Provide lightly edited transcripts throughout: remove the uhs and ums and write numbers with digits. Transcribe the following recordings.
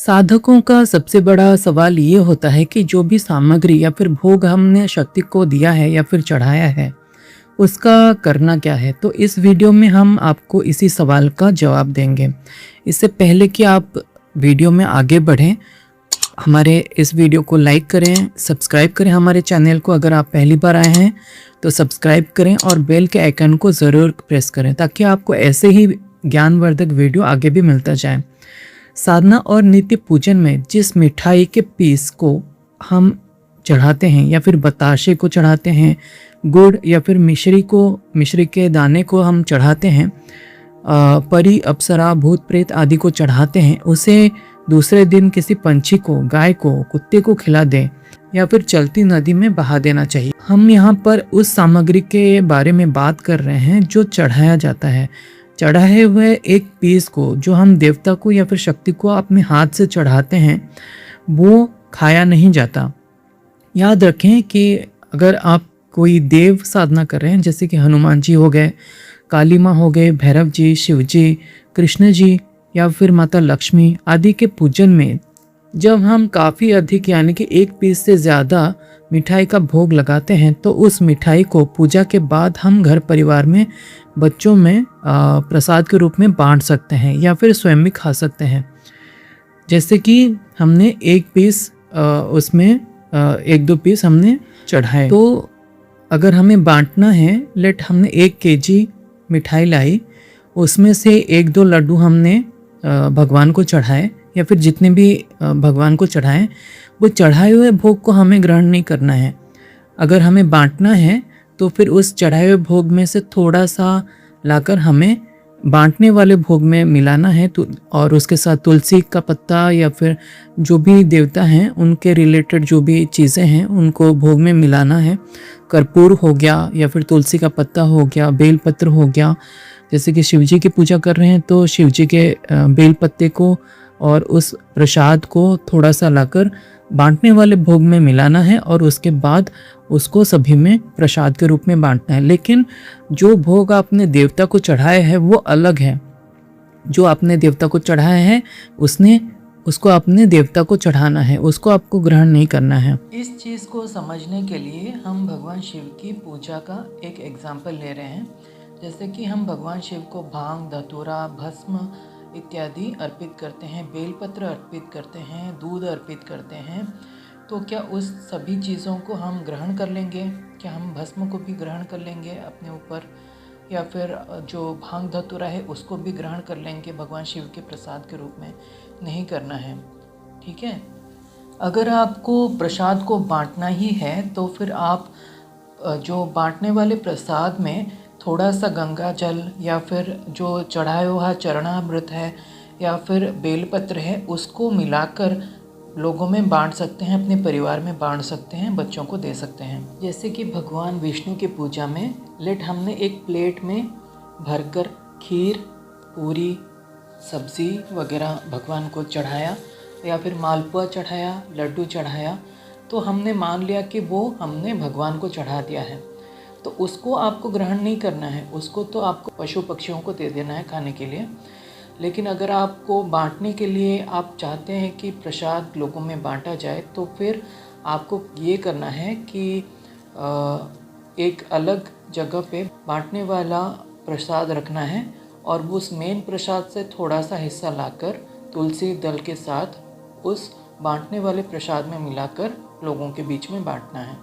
साधकों का सबसे बड़ा सवाल ये होता है कि जो भी सामग्री या फिर भोग हमने शक्ति को दिया है या फिर चढ़ाया है, उसका करना क्या है। तो इस वीडियो में हम आपको इसी सवाल का जवाब देंगे। इससे पहले कि आप वीडियो में आगे बढ़ें, हमारे इस वीडियो को लाइक करें, सब्सक्राइब करें हमारे चैनल को। अगर आप पहली बार आए हैं तो सब्सक्राइब करें और बेल के आइकन को ज़रूर प्रेस करें ताकि आपको ऐसे ही ज्ञानवर्धक वीडियो आगे भी मिलता जाए। साधना और नित्य पूजन में जिस मिठाई के पीस को हम चढ़ाते हैं या फिर बताशे को चढ़ाते हैं, गुड़ या फिर मिश्री के दाने को हम चढ़ाते हैं, परी अप्सरा भूत प्रेत आदि को चढ़ाते हैं, उसे दूसरे दिन किसी पंछी को, गाय को, कुत्ते को खिला दें या फिर चलती नदी में बहा देना चाहिए। हम यहाँ पर उस सामग्री के बारे में बात कर रहे हैं जो चढ़ाया जाता है। चढ़ाए हुए एक पीस को जो हम देवता को या फिर शक्ति को अपने हाथ से चढ़ाते हैं, वो खाया नहीं जाता। याद रखें कि अगर आप कोई देव साधना कर रहे हैं, जैसे कि हनुमान जी हो गए, काली माँ हो गए, भैरव जी, शिव जी, कृष्ण जी या फिर माता लक्ष्मी आदि के पूजन में जब हम काफ़ी अधिक यानी कि एक पीस से ज़्यादा मिठाई का भोग लगाते हैं, तो उस मिठाई को पूजा के बाद हम घर परिवार में बच्चों में प्रसाद के रूप में बांट सकते हैं या फिर स्वयं भी खा सकते हैं। जैसे कि हमने एक पीस उसमें एक दो पीस हमने चढ़ाए, तो अगर हमें बांटना है, हमने 1 केजी मिठाई लाई, उसमें से 1-2 लड्डू हमने भगवान को चढ़ाए या फिर जितने भी भगवान को चढ़ाएं, वो चढ़ाए हुए भोग को हमें ग्रहण नहीं करना है। अगर हमें बांटना है तो फिर उस चढ़ाए हुए भोग में से थोड़ा सा लाकर हमें बांटने वाले भोग में मिलाना है, तो और उसके साथ तुलसी का पत्ता या फिर जो भी देवता हैं उनके रिलेटेड जो भी चीज़ें हैं उनको भोग में मिलाना है। कर्पूर हो गया या फिर तुलसी का पत्ता हो गया, बेलपत्र हो गया। जैसे कि शिव जी की पूजा कर रहे हैं तो शिव जी के बेल पत्ते को और उस प्रसाद को थोड़ा सा लाकर बांटने वाले भोग में मिलाना है और उसके बाद उसको सभी में प्रसाद के रूप में बांटना है। लेकिन जो भोग आपने देवता को चढ़ाया है वो अलग है। जो आपने देवता को चढ़ाया है उसको अपने देवता को चढ़ाना है, उसको आपको ग्रहण नहीं करना है। इस चीज़ को समझने के लिए हम भगवान शिव की पूजा का एक एग्जाम्पल ले रहे हैं। जैसे कि हम भगवान शिव को भांग, धतूरा, भस्म इत्यादि अर्पित करते हैं, बेलपत्र अर्पित करते हैं, दूध अर्पित करते हैं। तो क्या उस सभी चीज़ों को हम ग्रहण कर लेंगे? क्या हम भस्म को भी ग्रहण कर लेंगे अपने ऊपर, या फिर जो भांग धतूरा है उसको भी ग्रहण कर लेंगे भगवान शिव के प्रसाद के रूप में? नहीं करना है, ठीक है। अगर आपको प्रसाद को बांटना ही है तो फिर आप जो बांटने वाले प्रसाद में थोड़ा सा गंगा जल या फिर जो चढ़ाया हुआ चरणामृत है या फिर बेलपत्र है उसको मिलाकर लोगों में बांट सकते हैं, अपने परिवार में बांट सकते हैं, बच्चों को दे सकते हैं। जैसे कि भगवान विष्णु की पूजा में हमने एक प्लेट में भरकर खीर, पूरी, सब्ज़ी वगैरह भगवान को चढ़ाया या फिर मालपुआ चढ़ाया, लड्डू चढ़ाया, तो हमने मान लिया कि वो हमने भगवान को चढ़ा दिया है, तो उसको आपको ग्रहण नहीं करना है, उसको तो आपको पशु पक्षियों को दे देना है खाने के लिए। लेकिन अगर आपको बांटने के लिए आप चाहते हैं कि प्रसाद लोगों में बांटा जाए, तो फिर आपको ये करना है कि एक अलग जगह पे बांटने वाला प्रसाद रखना है और वो उस मेन प्रसाद से थोड़ा सा हिस्सा लाकर तुलसी दल के साथ उस बांटने वाले प्रसाद में मिलाकर लोगों के बीच में बांटना है।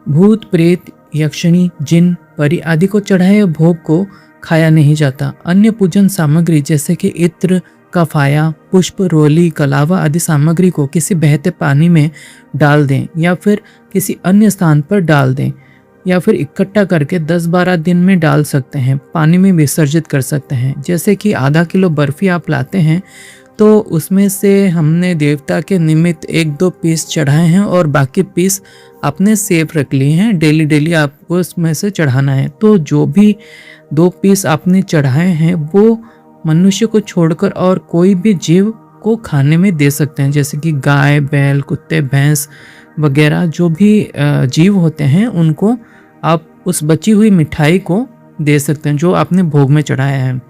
भूत प्रेत, यक्षिणी, जिन, परी आदि को चढ़ाए भोग को खाया नहीं जाता। अन्य पूजन सामग्री जैसे कि इत्र, कफाया, पुष्प, रोली, कलावा आदि सामग्री को किसी बहते पानी में डाल दें या फिर किसी अन्य स्थान पर डाल दें या फिर इकट्ठा करके 10-12 दिन में डाल सकते हैं, पानी में विसर्जित कर सकते हैं। जैसे कि आधा किलो बर्फ़ी आप लाते हैं तो उसमें से हमने देवता के निमित्त 1-2 पीस चढ़ाए हैं और बाकी पीस आपने सेफ रख लिए हैं। डेली आपको उसमें से चढ़ाना है। तो जो भी 2 पीस आपने चढ़ाए हैं वो मनुष्य को छोड़कर और कोई भी जीव को खाने में दे सकते हैं। जैसे कि गाय, बैल, कुत्ते, भैंस वगैरह जो भी जीव होते हैं उनको आप उस बची हुई मिठाई को दे सकते हैं जो आपने भोग में चढ़ाया है।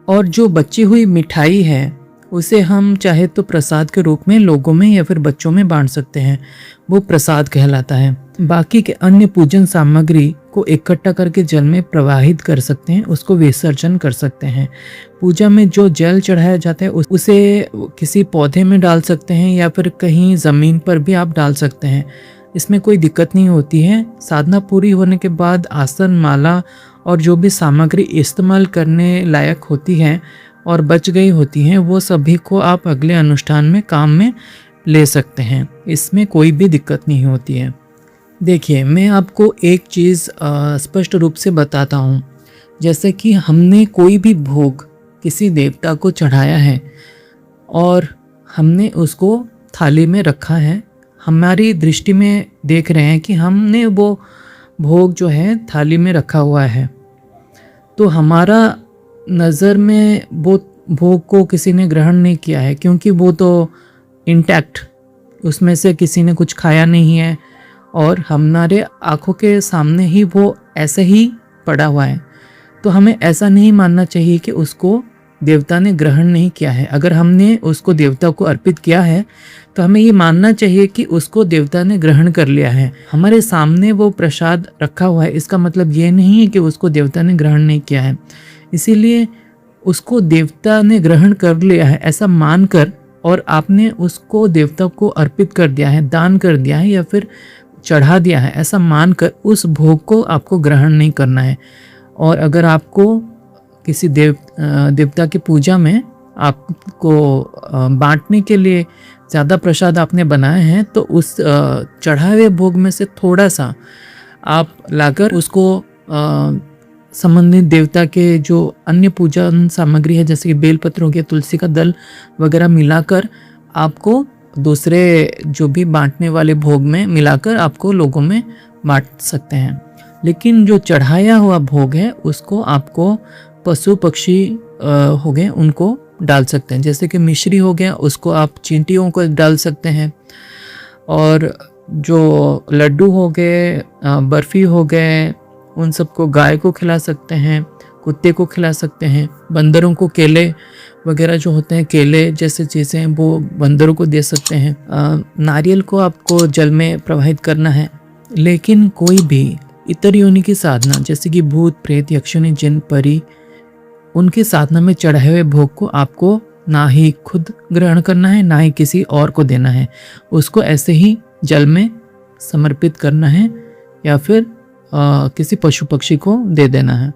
और जो बची हुई मिठाई है उसे हम चाहे तो प्रसाद के रूप में लोगों में या फिर बच्चों में बांट सकते हैं, वो प्रसाद कहलाता है। बाकी के अन्य पूजन सामग्री को इकट्ठा करके जल में प्रवाहित कर सकते हैं, उसको विसर्जन कर सकते हैं। पूजा में जो जल चढ़ाया जाता है उसे किसी पौधे में डाल सकते हैं या फिर कहीं ज़मीन पर भी आप डाल सकते हैं, इसमें कोई दिक्कत नहीं होती है। साधना पूरी होने के बाद आसन, माला और जो भी सामग्री इस्तेमाल करने लायक होती है और बच गई होती हैं, वो सभी को आप अगले अनुष्ठान में काम में ले सकते हैं, इसमें कोई भी दिक्कत नहीं होती है। देखिए, मैं आपको एक चीज़ स्पष्ट रूप से बताता हूँ। जैसे कि हमने कोई भी भोग किसी देवता को चढ़ाया है और हमने उसको थाली में रखा है, हमारी दृष्टि में देख रहे हैं कि हमने वो भोग जो है थाली में रखा हुआ है, तो हमारा नज़र में वो भोग को किसी ने ग्रहण नहीं किया है, क्योंकि वो तो इंटैक्ट, उसमें से किसी ने कुछ खाया नहीं है और हमारे आँखों के सामने ही वो ऐसे ही पड़ा हुआ है। तो हमें ऐसा नहीं मानना चाहिए कि उसको देवता ने ग्रहण नहीं किया है। अगर हमने उसको देवता को अर्पित किया है तो हमें ये मानना चाहिए कि उसको देवता ने ग्रहण कर लिया है। हमारे सामने वो प्रसाद रखा हुआ है, इसका मतलब ये नहीं है कि उसको देवता ने ग्रहण नहीं किया है। इसीलिए उसको देवता ने ग्रहण कर लिया है ऐसा मानकर और आपने उसको देवता को अर्पित कर दिया है, दान कर दिया है या फिर चढ़ा दिया है, ऐसा मानकर उस भोग को आपको ग्रहण नहीं करना है। और अगर आपको किसी देवता की पूजा में आपको बांटने के लिए ज़्यादा प्रसाद आपने बनाए हैं, तो उस चढ़ाए हुए भोग में से थोड़ा सा आप लाकर उसको संबंधित देवता के जो अन्य पूजन सामग्री है, जैसे कि बेलपत्र हो गया, तुलसी का दल वगैरह मिलाकर आपको दूसरे जो भी बांटने वाले भोग में मिलाकर आपको लोगों में बांट सकते हैं। लेकिन जो चढ़ाया हुआ भोग है उसको आपको पशु पक्षी हो गए उनको डाल सकते हैं, जैसे कि मिश्री हो गया उसको आप चींटियों को डाल सकते हैं, और जो लड्डू हो गए, बर्फ़ी हो गए, उन सबको गाय को खिला सकते हैं, कुत्ते को खिला सकते हैं, बंदरों को केले वगैरह जो होते हैं, केले जैसे चीज़ें हैं वो बंदरों को दे सकते हैं। नारियल को आपको जल में प्रवाहित करना है। लेकिन कोई भी इतर योनि की साधना, जैसे कि भूत प्रेत यक्षिणी जिन परी, उनकी साधना में चढ़ाए हुए भोग को आपको ना ही खुद ग्रहण करना है ना ही किसी और को देना है, उसको ऐसे ही जल में समर्पित करना है या फिर किसी पशु पक्षी को दे देना है।